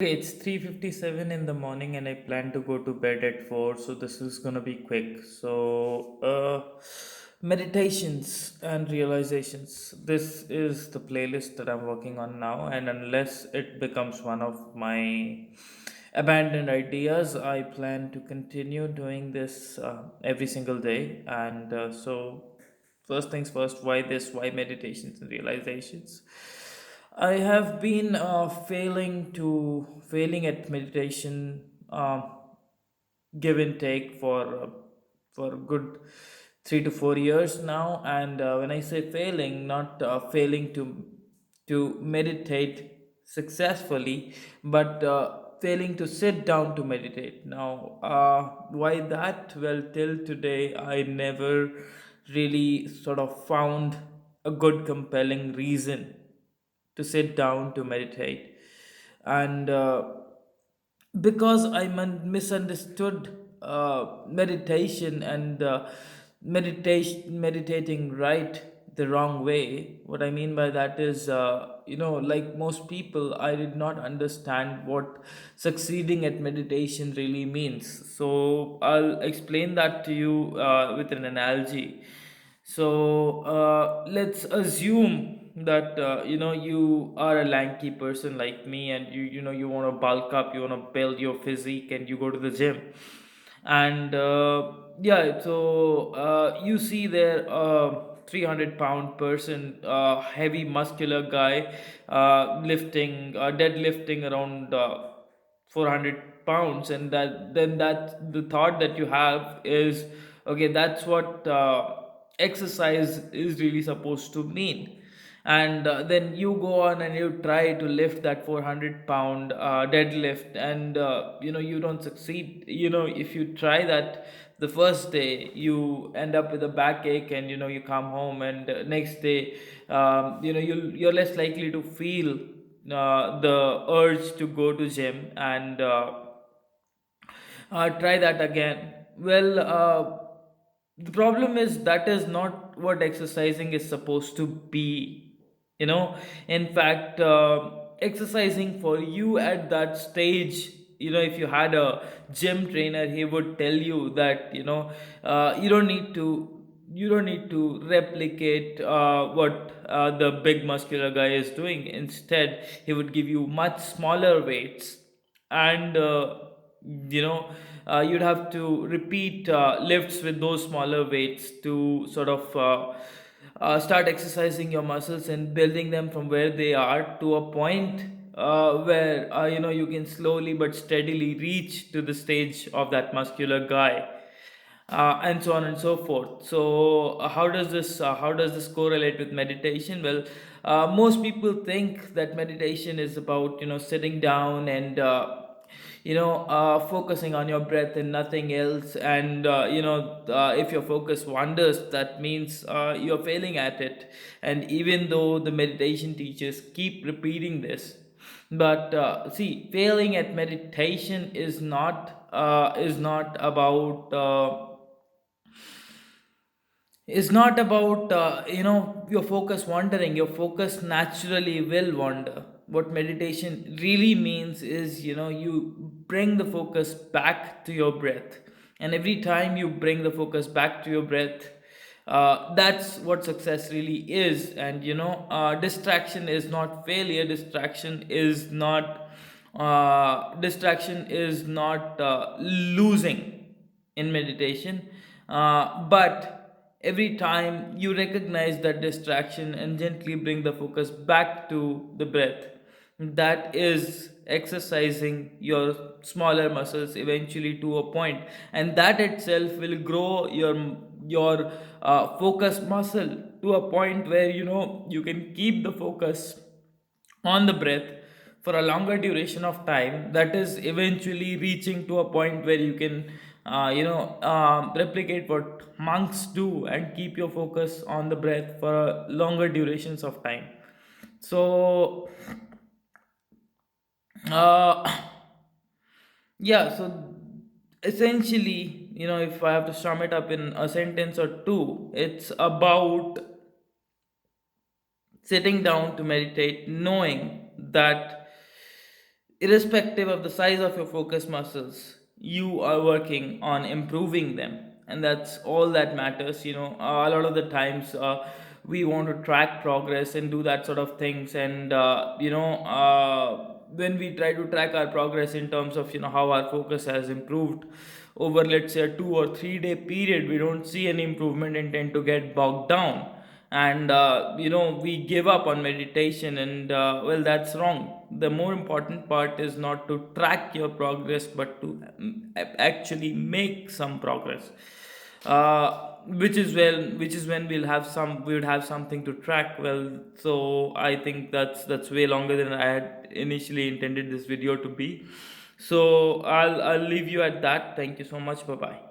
Okay, it's 3:57 in the morning and I plan to go to bed at 4, so this is going to be quick. Meditations and realizations. This is the playlist that I'm working on now, and unless it becomes one of my abandoned ideas, I plan to continue doing this every single day. First things first, why this? Why meditations and realizations? I have been failing at meditation, give and take for a good 3 to 4 years now. And when I say failing, not failing to meditate successfully, but failing to sit down to meditate. Now, why that? Well, till today, I never really sort of found a good, compelling reason to sit down to meditate. And because misunderstood meditation and meditating right the wrong way. What I mean by that is, like most people, I did not understand what succeeding at meditation really means. So I'll explain that to you with an analogy. So let's assume that you are a lanky person like me, and you want to bulk up, you want to build your physique, and you go to the gym. And yeah, so you see there a 300-pound person, heavy muscular guy, deadlifting around 400 pounds, and that the thought that you have is, okay, that's what exercise is really supposed to mean. And then you go on and you try to lift that 400-pound deadlift, and you don't succeed. If you try that the first day, you end up with a backache, and you come home, and next day, you're less likely to feel the urge to go to gym and try that again. Well, the problem is that is not what exercising is supposed to be. In fact, exercising for you at that stage, if you had a gym trainer, he would tell you that you don't need to replicate what the big muscular guy is doing. Instead, he would give you much smaller weights, and you know you'd have to repeat lifts with those smaller weights to sort of start exercising your muscles and building them from where they are to a point where you can slowly but steadily reach to the stage of that muscular guy, and so on and so forth. So how does this correlate with meditation? Well, most people think that meditation is about sitting down and focusing on your breath and nothing else. And if your focus wanders, that means you're failing at it. And even though the meditation teachers keep repeating this, but see, failing at meditation is not about your focus wandering. Your focus naturally will wander. What meditation really means is, you bring the focus back to your breath. And every time you bring the focus back to your breath, that's what success really is. And distraction is not failure. Distraction is not losing in meditation. But every time you recognize that distraction and gently bring the focus back to the breath, that is exercising your smaller muscles eventually to a point, and that itself will grow your focus muscle to a point where you can keep the focus on the breath for a longer duration of time. That is eventually reaching to a point where you can replicate what monks do and keep your focus on the breath for longer durations of time. So uh, yeah, so essentially, if I have to sum it up in a sentence or two, it's about sitting down to meditate, knowing that irrespective of the size of your focus muscles, you are working on improving them, and that's all that matters. A lot of the times we want to track progress and do that sort of things, and when we try to track our progress in terms of how our focus has improved over, let's say, a 2 or 3 day period, we don't see any improvement and tend to get bogged down, and we give up on meditation, and well, that's wrong. The more important part is not to track your progress, but to actually make some progress, which is when we would have something to track. Well, so I think that's way longer than I had initially intended this video to be. So I'll leave you at that. Thank you so much. Bye bye.